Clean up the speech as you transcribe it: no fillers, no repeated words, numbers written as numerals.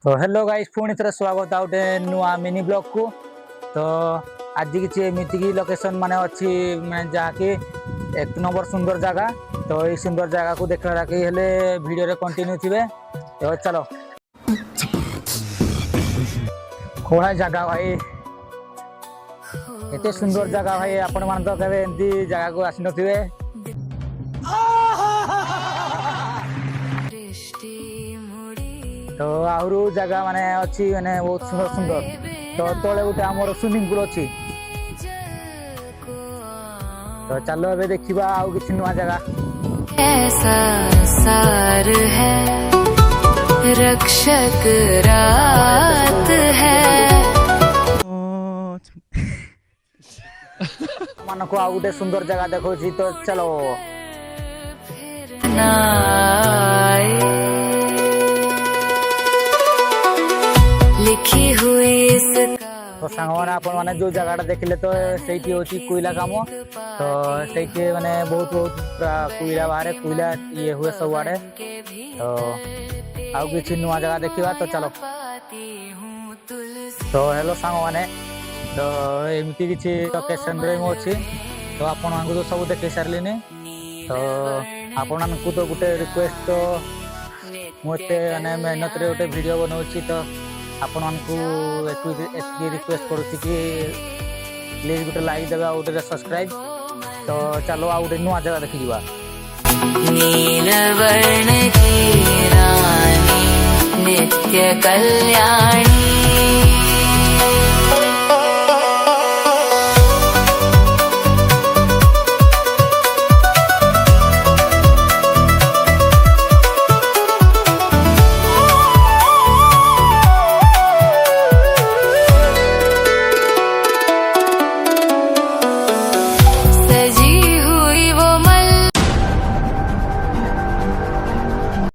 तो hello guys पुणी थे स्वागत आ गए नुआ मिनी ब्लॉग को। तो आज किसी एमती लोकेशन माने अच्छी मैं जहाँकि एक नंबर सुंदर जगह। तो ये सुंदर जगह को देखा कि वीडियो रे कंटिन्यू थे। तो चलो कौन जगह भाई एत सुंदर जगह भाई आपण मान तो कहे एमती जगह को आसी नथिबे। तो आहु जगह माने अच्छी माने बहुत सुंदर सुंदर। तो तले गोटे आमर स्विमिंग पूल अच्छी। तो चलो ए देखा आउ कि नुआ जगह ऐसा सार है रक्षक रात है मान को आउ गोटे सुंदर जगह देखो। तो चलो लिखी हुई तो सांग मैंने आपण मैंने जो जगह देखिले तो सही हूँ कोयला काम। तो सही माने बहुत बहुत कोयला बाहर कोयला ये हुए सब आड़े। तो आउ कि नुआ जगह देखा। तो चलो तो हेलो सांग मैंने तो एमती किसी लोकेशन अच्छी। तो आपण मानक तो सब देख सारे। तो आपण मानक तो गोटे रिक्वेस्ट तो मुझे मैंने मेहनत रे गोटे वीडियो बनाऊँगी। तो आपण मानक रिक्वेस्ट करुच्ची कि प्लीज गोटे लाइक देवा गोटे सब्सक्राइब। तो चलो आ गोटे नुआ जगह देखी जा। नीलवर्ण की रानी नित्य कल्याणी